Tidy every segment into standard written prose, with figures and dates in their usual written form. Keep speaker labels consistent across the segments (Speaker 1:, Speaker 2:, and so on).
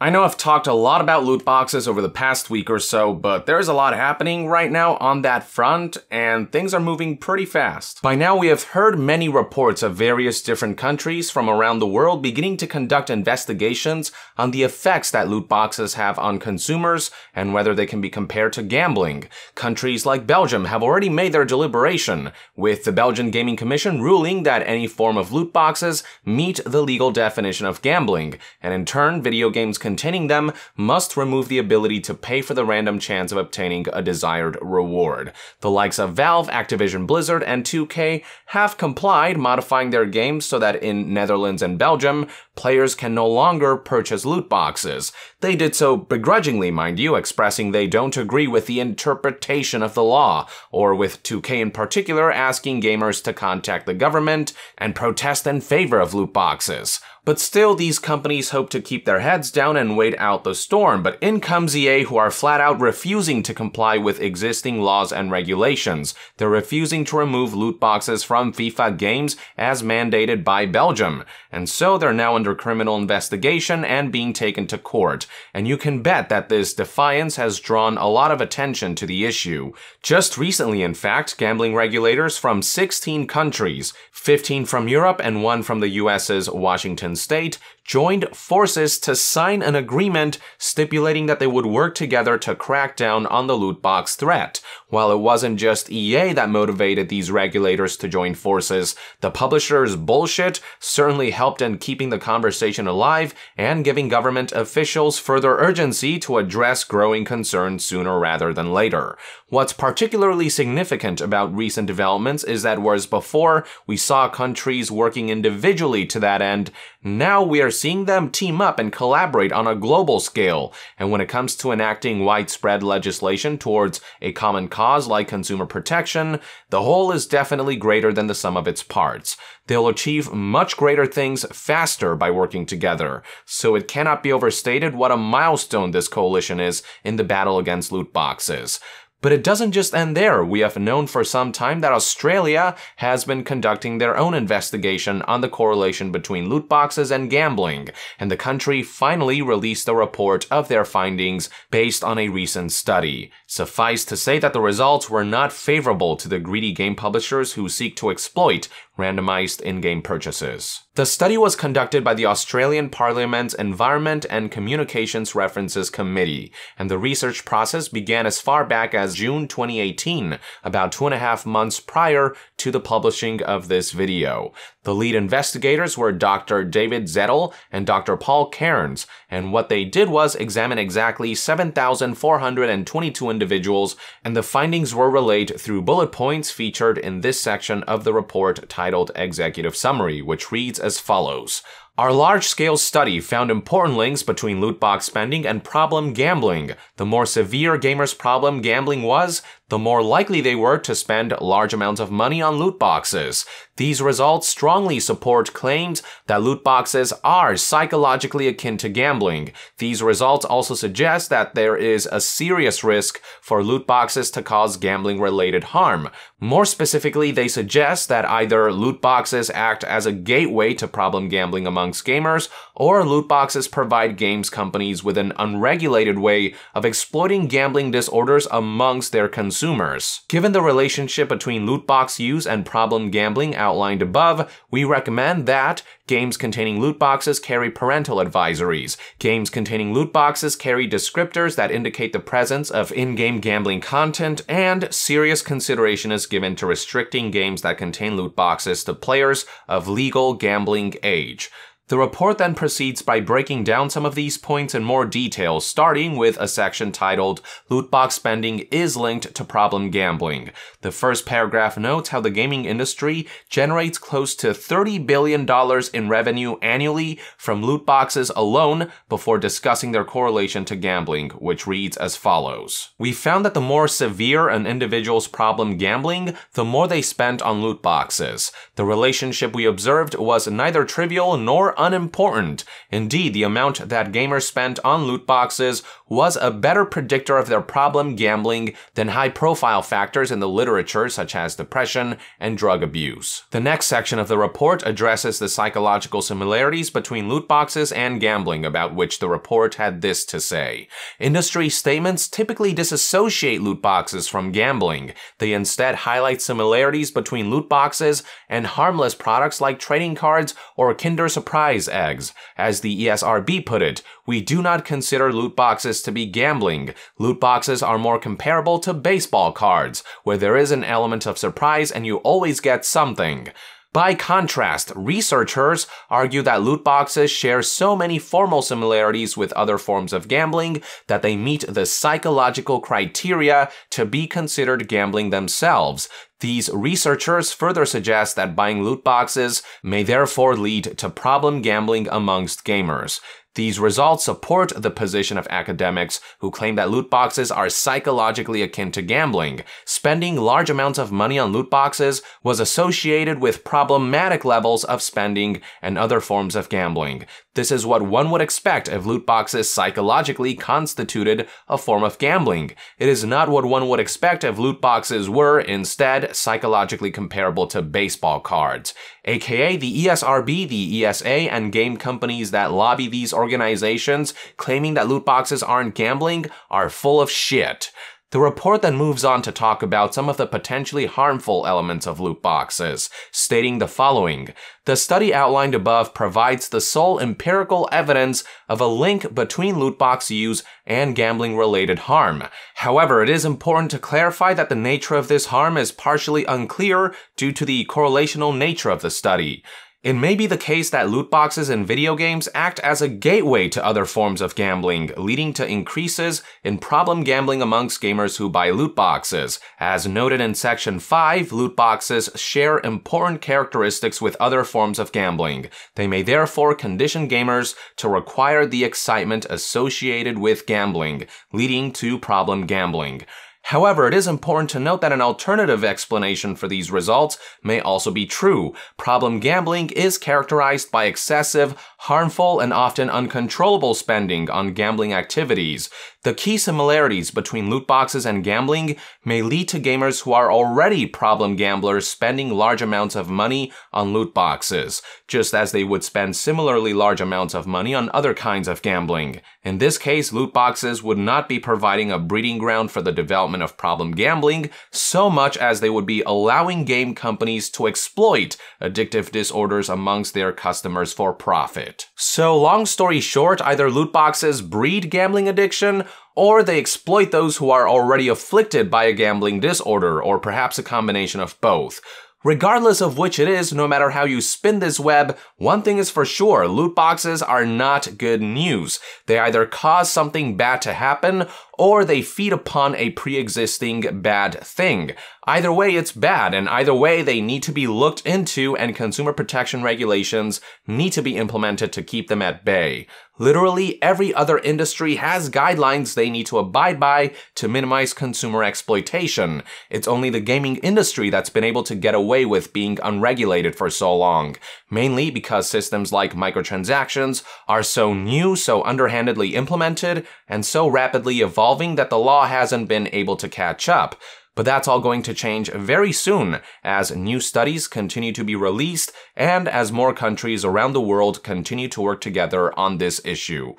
Speaker 1: I know I've talked a lot about loot boxes over the past week or so, but there's a lot happening right now on that front, and things are moving pretty fast. By now we have heard many reports of various different countries from around the world beginning to conduct investigations on the effects that loot boxes have on consumers and whether they can be compared to gambling. Countries like Belgium have already made their deliberation, with the Belgian Gaming Commission ruling that any form of loot boxes meet the legal definition of gambling, and in turn video games containing them must remove the ability to pay for the random chance of obtaining a desired reward. The likes of Valve, Activision Blizzard, and 2K have complied, modifying their games so that in Netherlands and Belgium, players can no longer purchase loot boxes. They did so begrudgingly, mind you, expressing they don't agree with the interpretation of the law, or with 2K in particular asking gamers to contact the government and protest in favor of loot boxes. But still, these companies hope to keep their heads down and wait out the storm, but in comes EA, who are flat out refusing to comply with existing laws and regulations. They're refusing to remove loot boxes from FIFA games as mandated by Belgium, and so they're now under criminal investigation and being taken to court. And you can bet that this defiance has drawn a lot of attention to the issue. Just recently, in fact, gambling regulators from 16 countries, 15 from Europe and 1 from the US's Washington State, joined forces to sign an agreement stipulating that they would work together to crack down on the loot box threat. While it wasn't just EA that motivated these regulators to join forces, the publisher's bullshit certainly helped in keeping the conversation alive and giving government officials further urgency to address growing concerns sooner rather than later. What's particularly significant about recent developments is that whereas before we saw countries working individually to that end, now we are seeing them team up and collaborate on a global scale, and when it comes to enacting widespread legislation towards a common cause like consumer protection, the whole is definitely greater than the sum of its parts. They'll achieve much greater things faster by working together, so it cannot be overstated what a milestone this coalition is in the battle against loot boxes. But it doesn't just end there. We have known for some time that Australia has been conducting their own investigation on the correlation between loot boxes and gambling, and the country finally released a report of their findings based on a recent study. Suffice to say that the results were not favorable to the greedy game publishers who seek to exploit randomized in-game purchases. The study was conducted by the Australian Parliament's Environment and Communications References Committee, and the research process began as far back as June 2018, about 2.5 months prior to the publishing of this video. The lead investigators were Dr. David Zettel and Dr. Paul Cairns, and what they did was examine exactly 7,422 individuals, and the findings were relayed through bullet points featured in this section of the report titled Executive Summary, which reads as follows. Our large-scale study found important links between loot box spending and problem gambling. The more severe gamers' problem gambling was, the more likely they were to spend large amounts of money on loot boxes. These results strongly support claims that loot boxes are psychologically akin to gambling. These results also suggest that there is a serious risk for loot boxes to cause gambling-related harm. More specifically, they suggest that either loot boxes act as a gateway to problem gambling amongst gamers, or loot boxes provide games companies with an unregulated way of exploiting gambling disorders amongst their consumers. Given the relationship between loot box use and problem gambling outlined above, we recommend that games containing loot boxes carry parental advisories. Games containing loot boxes carry descriptors that indicate the presence of in-game gambling content, and serious consideration is given to restricting games that contain loot boxes to players of legal gambling age. The report then proceeds by breaking down some of these points in more detail, starting with a section titled Loot Box Spending is Linked to Problem Gambling. The first paragraph notes how the gaming industry generates close to $30 billion in revenue annually from loot boxes alone before discussing their correlation to gambling, which reads as follows. We found that the more severe an individual's problem gambling, the more they spent on loot boxes. The relationship we observed was neither trivial nor are unimportant. Indeed, the amount that gamers spent on loot boxes was a better predictor of their problem gambling than high-profile factors in the literature such as depression and drug abuse. The next section of the report addresses the psychological similarities between loot boxes and gambling, about which the report had this to say. Industry statements typically disassociate loot boxes from gambling. They instead highlight similarities between loot boxes and harmless products like trading cards or Kinder Surprise eggs. As the ESRB put it, we do not consider loot boxes to be gambling. Loot boxes are more comparable to baseball cards, where there is an element of surprise and you always get something. By contrast, researchers argue that loot boxes share so many formal similarities with other forms of gambling that they meet the psychological criteria to be considered gambling themselves. These researchers further suggest that buying loot boxes may therefore lead to problem gambling amongst gamers. These results support the position of academics who claim that loot boxes are psychologically akin to gambling. Spending large amounts of money on loot boxes was associated with problematic levels of spending and other forms of gambling. This is what one would expect if loot boxes psychologically constituted a form of gambling. It is not what one would expect if loot boxes were, instead, psychologically comparable to baseball cards. AKA, the ESRB, the ESA, and game companies that lobby these organizations claiming that loot boxes aren't gambling are full of shit. The report then moves on to talk about some of the potentially harmful elements of loot boxes, stating the following. The study outlined above provides the sole empirical evidence of a link between loot box use and gambling-related harm. However, it is important to clarify that the nature of this harm is partially unclear due to the correlational nature of the study. It may be the case that loot boxes in video games act as a gateway to other forms of gambling, leading to increases in problem gambling amongst gamers who buy loot boxes. As noted in Section 5, loot boxes share important characteristics with other forms of gambling. They may therefore condition gamers to require the excitement associated with gambling, leading to problem gambling. However, it is important to note that an alternative explanation for these results may also be true. Problem gambling is characterized by excessive, harmful, and often uncontrollable spending on gambling activities. The key similarities between loot boxes and gambling may lead to gamers who are already problem gamblers spending large amounts of money on loot boxes, just as they would spend similarly large amounts of money on other kinds of gambling. In this case, loot boxes would not be providing a breeding ground for the development of problem gambling so much as they would be allowing game companies to exploit addictive disorders amongst their customers for profit. So long story short, either loot boxes breed gambling addiction or they exploit those who are already afflicted by a gambling disorder, or perhaps a combination of both. Regardless of which it is, no matter how you spin this web, one thing is for sure, loot boxes are not good news. They either cause something bad to happen, or they feed upon a pre-existing bad thing. Either way, it's bad, and either way, they need to be looked into, and consumer protection regulations need to be implemented to keep them at bay. Literally, every other industry has guidelines they need to abide by to minimize consumer exploitation. It's only the gaming industry that's been able to get away with being unregulated for so long, mainly because systems like microtransactions are so new, so underhandedly implemented, and so rapidly evolving that the law hasn't been able to catch up. But that's all going to change very soon as new studies continue to be released and as more countries around the world continue to work together on this issue.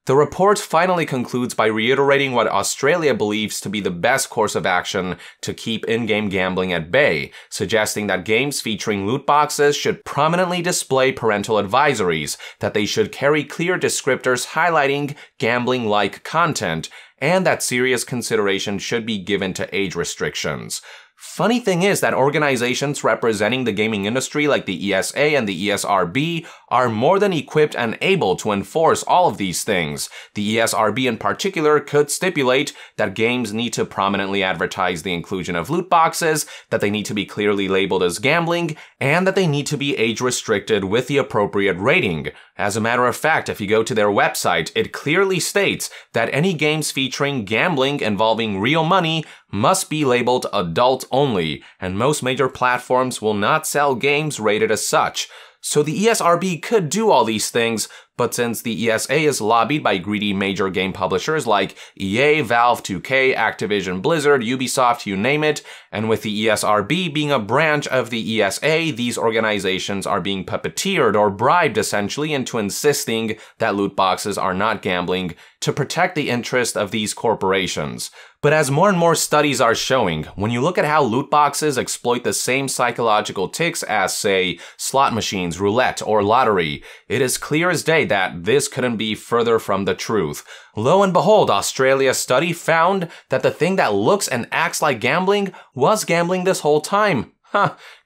Speaker 1: The report finally concludes by reiterating what Australia believes to be the best course of action to keep in-game gambling at bay, suggesting that games featuring loot boxes should prominently display parental advisories, that they should carry clear descriptors highlighting gambling-like content, and that serious consideration should be given to age restrictions. Funny thing is that organizations representing the gaming industry like the ESA and the ESRB are more than equipped and able to enforce all of these things. The ESRB in particular could stipulate that games need to prominently advertise the inclusion of loot boxes, that they need to be clearly labeled as gambling, and that they need to be age restricted with the appropriate rating. As a matter of fact, if you go to their website, it clearly states that any games featuring gambling involving real money must be labeled adult only, and most major platforms will not sell games rated as such. So the ESRB could do all these things, but since the ESA is lobbied by greedy major game publishers like EA, Valve, 2K, Activision, Blizzard, Ubisoft, you name it, and with the ESRB being a branch of the ESA, these organizations are being puppeteered or bribed essentially into insisting that loot boxes are not gambling to protect the interest of these corporations. But as more and more studies are showing, when you look at how loot boxes exploit the same psychological tics as, say, slot machines, roulette, or lottery, it is clear as day that this couldn't be further from the truth. Lo and behold, Australia's study found that the thing that looks and acts like gambling was gambling this whole time.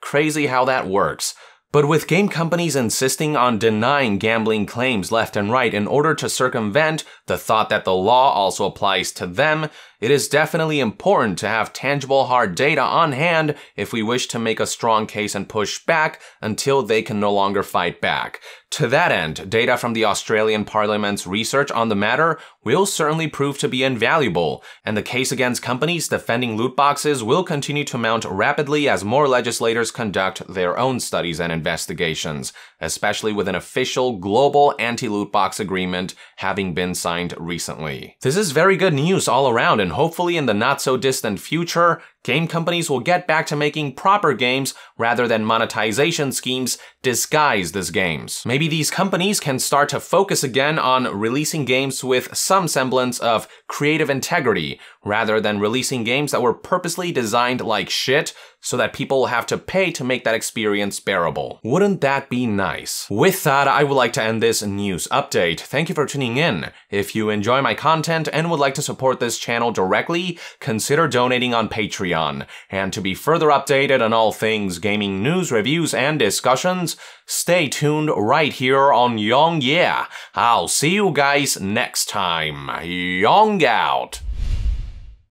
Speaker 1: Crazy how that works. But with game companies insisting on denying gambling claims left and right in order to circumvent the thought that the law also applies to them, it is definitely important to have tangible hard data on hand if we wish to make a strong case and push back until they can no longer fight back. To that end, data from the Australian Parliament's research on the matter will certainly prove to be invaluable, and the case against companies defending loot boxes will continue to mount rapidly as more legislators conduct their own studies and investigations, especially with an official global anti-loot box agreement having been signed recently. This is very good news all around, and hopefully in the not-so-distant future, game companies will get back to making proper games rather than monetization schemes disguised as games. Maybe these companies can start to focus again on releasing games with some semblance of creative integrity, rather than releasing games that were purposely designed like shit so that people will have to pay to make that experience bearable. Wouldn't that be nice? With that, I would like to end this news update. Thank you for tuning in. If you enjoy my content and would like to support this channel directly, consider donating on Patreon. And to be further updated on all things gaming news, reviews, and discussions, stay tuned right here on Yong Yeah. I'll see you guys next time. Yong out.